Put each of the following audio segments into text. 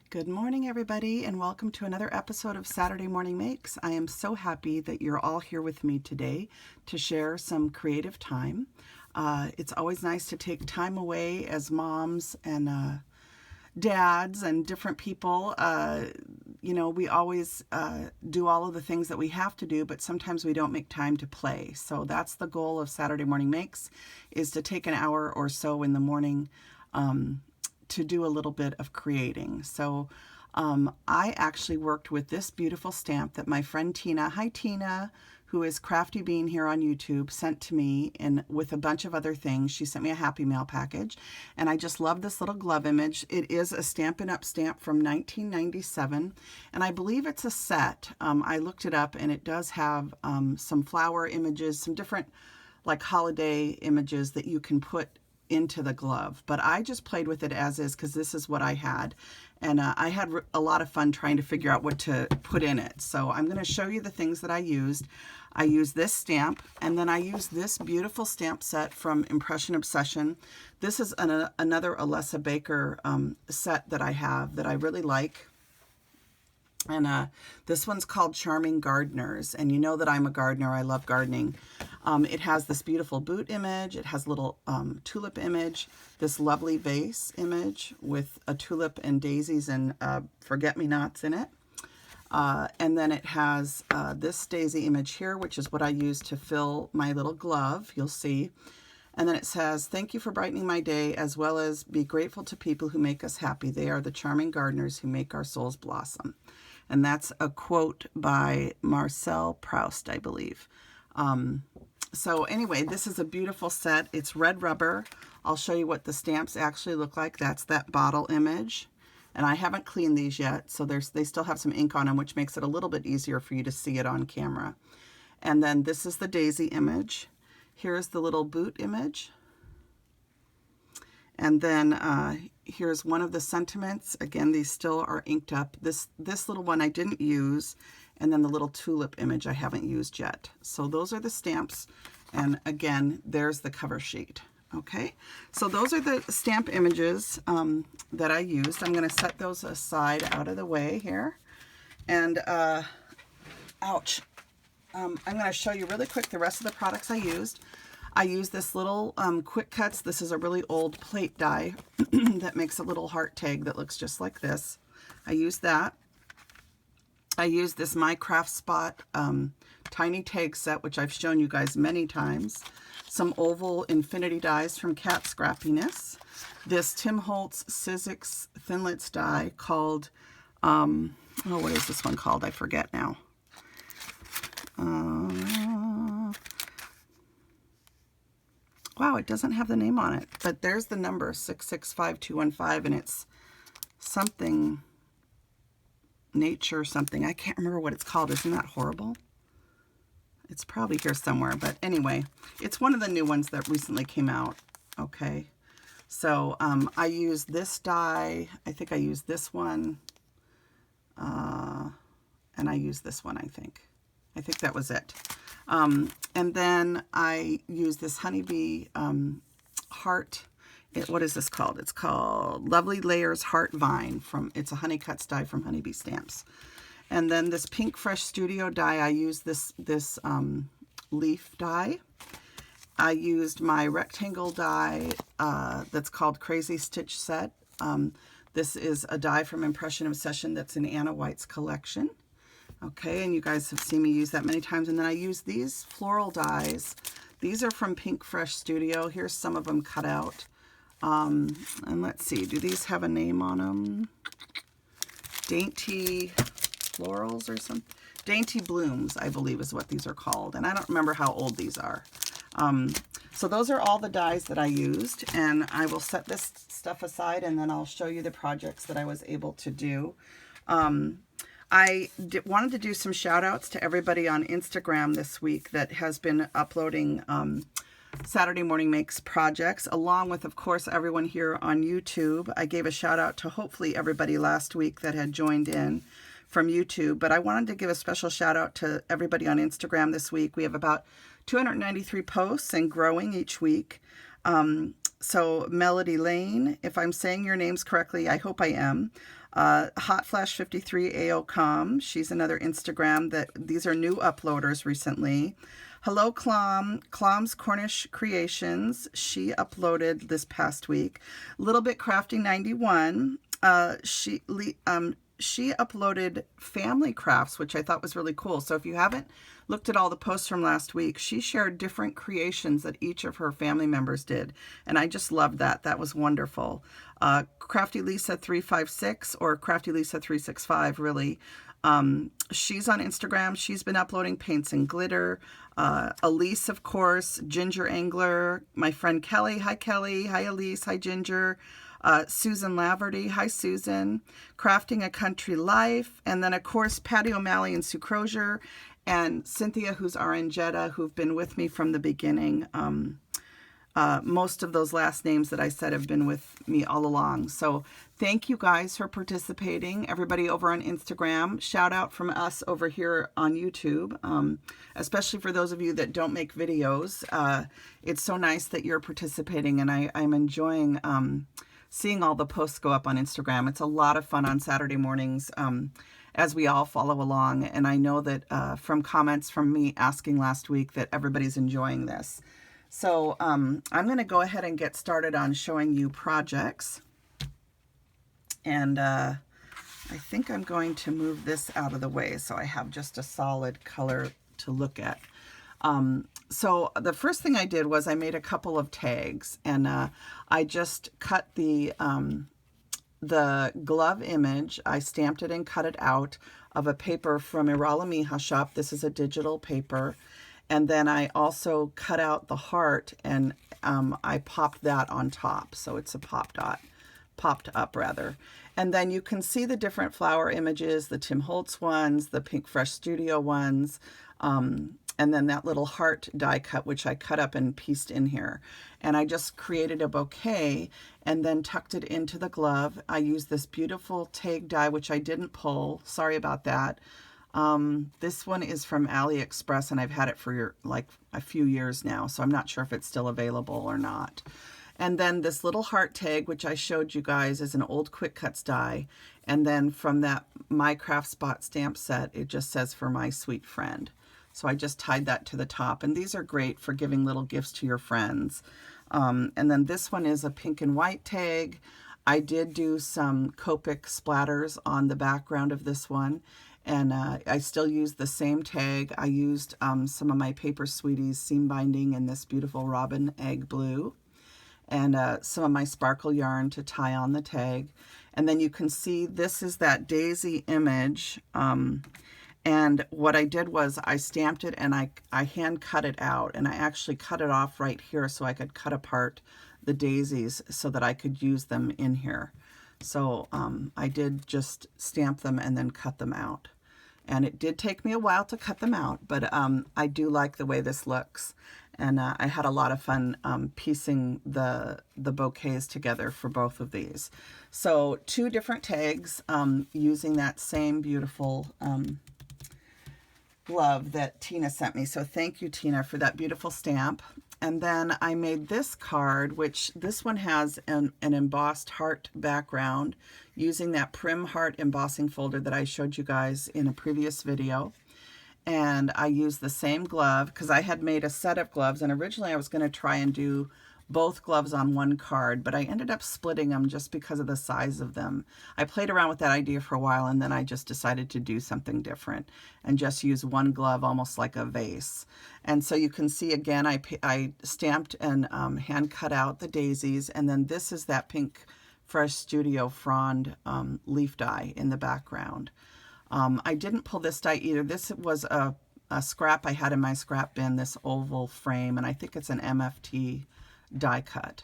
Good morning, everybody, and welcome to another episode of Saturday Morning Makes. I am so happy that you're all here with me today to share some creative time. It's always nice to take time away as moms and dads and different people. We always do all of the things that we have to do, but sometimes we don't make time to play. So that's the goal of Saturday Morning Makes, is to take an hour or so in the morning to do a little bit of creating. So I actually worked with this beautiful stamp that my friend Tina, hi Tina, who is Crafty Bean here on YouTube, sent to me, and with a bunch of other things. She sent me a Happy Mail package, and I just love this little glove image. It is a Stampin'Up stamp from 1997, and I believe it's a set. I looked it up, and it does have some flower images, some different like holiday images that you can put into the glove, but I just played with it as is because this is what I had, and I had a lot of fun trying to figure out what to put in it. So I'm going to show you the things that I used. I used this stamp, and then I used this beautiful stamp set from Impression Obsession. This is another Alesa Baker set that I have that I really like. And this one's called Charming Gardeners, and you know that I'm a gardener. I love gardening. It has this beautiful boot image. It has a little tulip image, this lovely vase image with a tulip and daisies and forget-me-nots in it. And then it has this daisy image here, which is what I use to fill my little glove, you'll see. And then it says, "Thank you for brightening my day, as well as be grateful to people who make us happy. They are the charming gardeners who make our souls blossom." And that's a quote by Marcel Proust, I believe. So anyway, this is a beautiful set. It's red rubber. I'll show you what the stamps actually look like. That's that bottle image. And I haven't cleaned these yet, so they still have some ink on them, which makes it a little bit easier for you to see it on camera. And then this is the daisy image. Here's the little boot image. And then here's one of the sentiments. Again, these still are inked up. This little one I didn't use, and then the little tulip image I haven't used yet. So those are the stamps, and again, there's the cover sheet. Okay, so those are the stamp images that I used. I'm going to set those aside out of the way here. And, ouch. I'm going to show you really quick the rest of the products I used. I used this little Quick Cuts. This is a really old plate die that makes a little heart tag that looks just like this. I used that. I used this My Craft Spot tiny tag set, which I've shown you guys many times. Some oval infinity dies from Cat Scrappiness. This Tim Holtz Sizzix Thinlits die called, what is this one called? I forget now. Wow, it doesn't have the name on it, but there's the number 665215, and it's something nature something. I can't remember what it's called. Isn't that horrible? It's probably here somewhere, but anyway, it's one of the new ones that recently came out. Okay, so I used this die. I think I used this one, and I used this one. I think that was it. And then I used this honeybee heart. What is this called? It's called Lovely Layers Heart Vine. It's a Honey Cuts die from Honeybee Stamps. And then this Pink Fresh Studio die, I used this leaf die. I used my rectangle die that's called Crazy Stitch Set. This is a die from Impression Obsession that's in Anna White's collection. Okay, and you guys have seen me use that many times. And then I use these floral dies. These are from Pink Fresh Studio. Here's some of them cut out. And let's see, do these have a name on them? Dainty Florals or something? Dainty Blooms, I believe is what these are called. And I don't remember how old these are. So those are all the dies that I used. And I will set this stuff aside, and then I'll show you the projects that I was able to do. I wanted to do some shout outs to everybody on Instagram this week that has been uploading Saturday Morning Makes projects, along with, of course, everyone here on YouTube. I gave a shout out to hopefully everybody last week that had joined in from YouTube, but I wanted to give a special shout out to everybody on Instagram this week. We have about 293 posts and growing each week. So Melody Lane, if I'm saying your names correctly, I hope I am. Hot Flash 53 AOCom, she's another Instagram that these are new uploaders recently. Hello Clom, Clom's Cornish Creations, she uploaded this past week. Little Bit Crafty 91, she uploaded family crafts, which I thought was really cool. So if you haven't looked at all the posts from last week, she shared different creations that each of her family members did. And I just loved that. That was wonderful. Crafty Lisa 356 or Crafty Lisa 365, really. She's on Instagram. She's been uploading paints and glitter. Elise, of course, Ginger Angler, my friend Kelly. Hi, Kelly. Hi, Elise. Hi, Ginger. Susan Laverty. Hi, Susan. Crafting a Country Life. And then, of course, Patty O'Malley and Sue Crozier. And Cynthia, who's RN Jetta, who've been with me from the beginning. Most of those last names that I said have been with me all along. So thank you guys for participating. Everybody over on Instagram, shout out from us over here on YouTube, especially for those of you that don't make videos. It's so nice that you're participating, and I'm enjoying seeing all the posts go up on Instagram. It's a lot of fun on Saturday mornings as we all follow along. And I know that from comments from me asking last week that everybody's enjoying this. So I'm going to go ahead and get started on showing you projects. And I think I'm going to move this out of the way so I have just a solid color to look at. So the first thing I did was I made a couple of tags, and I just cut the glove image. I stamped it and cut it out of a paper from Irala shop. This is a digital paper. And then I also cut out the heart, and I popped that on top. So it's a popped up rather. And then you can see the different flower images, the Tim Holtz ones, the Pink Fresh Studio ones, and then that little heart die cut, which I cut up and pieced in here. And I just created a bouquet and then tucked it into the glove. I used this beautiful tag die, which I didn't pull. Sorry about that. This one is from AliExpress, and I've had it for like a few years now, so I'm not sure if it's still available or not. And then this little heart tag, which I showed you guys, is an old Quick Cuts die. And then from that My Craft Spot stamp set, it just says "For My Sweet Friend." So I just tied that to the top, and these are great for giving little gifts to your friends. And then this one is a pink and white tag. I did do some Copic splatters on the background of this one. And I still use the same tag. I used some of my Paper Sweeties seam binding in this beautiful robin egg blue, and some of my sparkle yarn to tie on the tag. And then you can see this is that daisy image. And what I did was I stamped it and I hand cut it out, and I actually cut it off right here so I could cut apart the daisies so that I could use them in here. So I did just stamp them and then cut them out. And it did take me a while to cut them out, but I do like the way this looks. And I had a lot of fun piecing the bouquets together for both of these. So 2 different tags using that same beautiful glove that Tina sent me. So thank you, Tina, for that beautiful stamp. And then I made this card, which this one has an embossed heart background using that Prim Heart embossing folder that I showed you guys in a previous video. And I used the same glove because I had made a set of gloves, and originally I was going to try and do both gloves on one card, but I ended up splitting them just because of the size of them. I played around with that idea for a while, and then I just decided to do something different and just use one glove almost like a vase. And so you can see again, I stamped and hand cut out the daisies, and then this is that Pink Fresh Studio frond leaf die in the background. I didn't pull this die either. This was a scrap I had in my scrap bin, this oval frame, and I think it's an MFT die cut.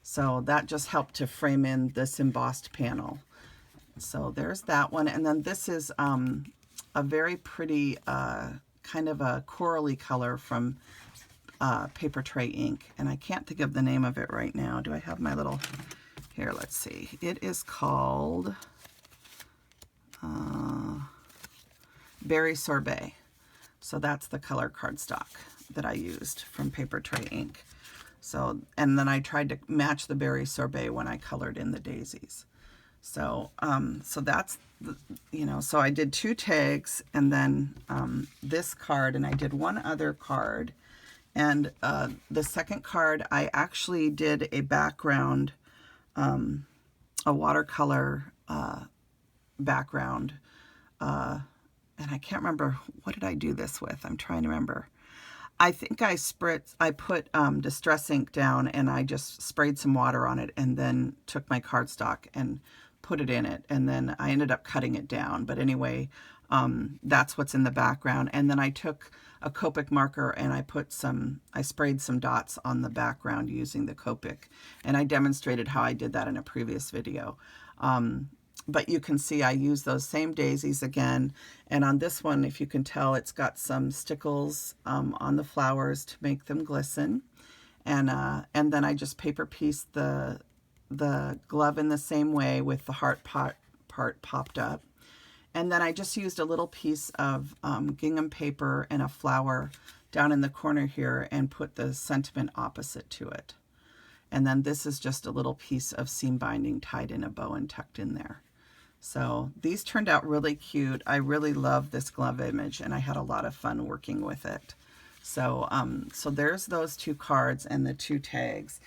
So that just helped to frame in this embossed panel. So there's that one. And then this is a very pretty kind of a corally color from Paper Tray Ink. And I can't think of the name of it right now. Do I have my little... Here, let's see. It is called Berry Sorbet. So that's the color cardstock that I used from Paper Tray Ink. So, and then I tried to match the berry sorbet when I colored in the daisies. So, so that's, so I did 2 tags, and then this card, and I did one other card. And the second card, I actually did a background, a watercolor background. And I can't remember, what did I do this with? I'm trying to remember. I think I put Distress ink down, and I just sprayed some water on it, and then took my cardstock and put it in it, and then I ended up cutting it down. But anyway, that's what's in the background. And then I took a Copic marker, and I sprayed some dots on the background using the Copic, and I demonstrated how I did that in a previous video. But you can see I use those same daisies again. And on this one, if you can tell, it's got some stickles on the flowers to make them glisten. And then I just paper pieced the glove in the same way with the heart part popped up. And then I just used a little piece of gingham paper and a flower down in the corner here and put the sentiment opposite to it. And then this is just a little piece of seam binding tied in a bow and tucked in there. So these turned out really cute. I really love this glove image, and I had a lot of fun working with it. So, so there's those 2 cards and the 2 tags.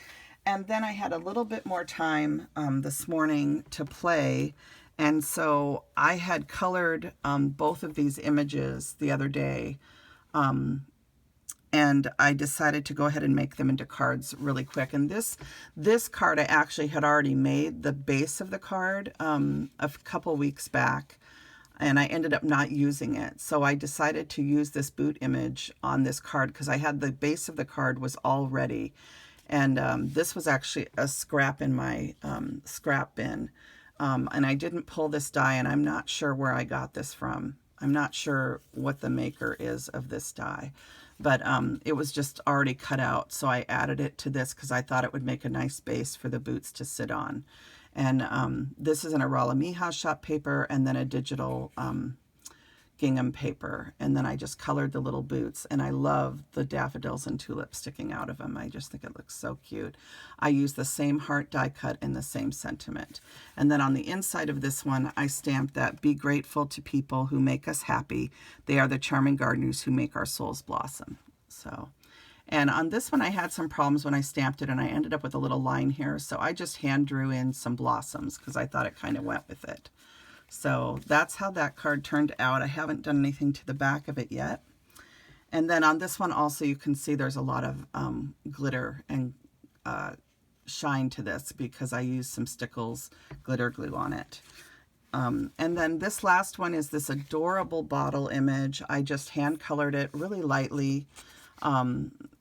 And then I had a little bit more time this morning to play. And so I had colored both of these images the other day. And I decided to go ahead and make them into cards really quick. And this card I actually had already made the base of the card a couple weeks back, and I ended up not using it. So I decided to use this boot image on this card because I had the base of the card was all ready. And this was actually a scrap in my scrap bin. And I didn't pull this die, and I'm not sure where I got this from. I'm not sure what the maker is of this die. But it was just already cut out, so I added it to this because I thought it would make a nice base for the boots to sit on. And this is an Arala Mija shop paper, and then a digital gingham paper. And then I just colored the little boots, and I love the daffodils and tulips sticking out of them. I just think it looks so cute. I used the same heart die cut and the same sentiment. And then on the inside of this one, I stamped that, "Be grateful to people who make us happy. They are the charming gardeners who make our souls blossom." So, and on this one, I had some problems when I stamped it, and I ended up with a little line here. So I just hand drew in some blossoms because I thought it kind of went with it. So that's how that card turned out. I haven't done anything to the back of it yet. And then on this one also, you can see there's a lot of glitter and shine to this because I used some Stickles glitter glue on it. And then this last one is this adorable bottle image. I just hand colored it really lightly,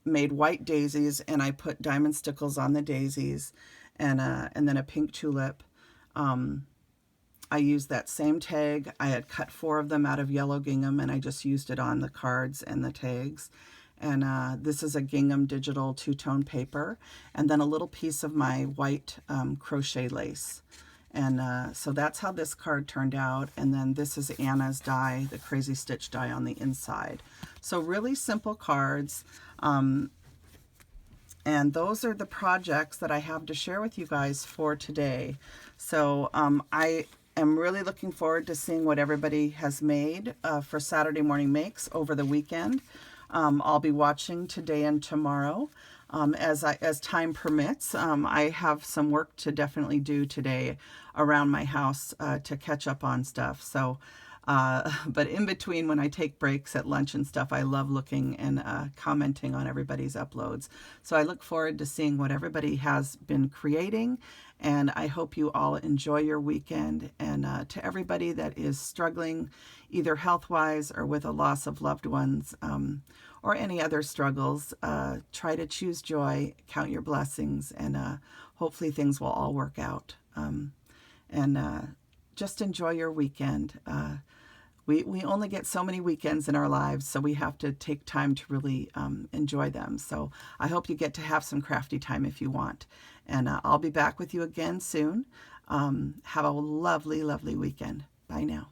made white daisies, and I put diamond stickles on the daisies, and then a pink tulip. I used that same tag. I had cut 4 of them out of yellow gingham, and I just used it on the cards and the tags. And this is a gingham digital 2-tone paper, and then a little piece of my white crochet lace. And so that's how this card turned out. And then this is Anna's die, the Crazy Stitch die on the inside. So really simple cards. And those are the projects that I have to share with you guys for today. So I'm really looking forward to seeing what everybody has made for Saturday Morning Makes over the weekend. I'll be watching today and tomorrow as time permits. I have some work to definitely do today around my house to catch up on stuff. So, but in between when I take breaks at lunch and stuff, I love looking and commenting on everybody's uploads. So I look forward to seeing what everybody has been creating. And I hope you all enjoy your weekend. And to everybody that is struggling, either health-wise or with a loss of loved ones, or any other struggles, try to choose joy, count your blessings, and hopefully things will all work out. And just enjoy your weekend. We only get so many weekends in our lives, so we have to take time to really enjoy them. So I hope you get to have some crafty time if you want. And I'll be back with you again soon. Have a lovely, lovely weekend. Bye now.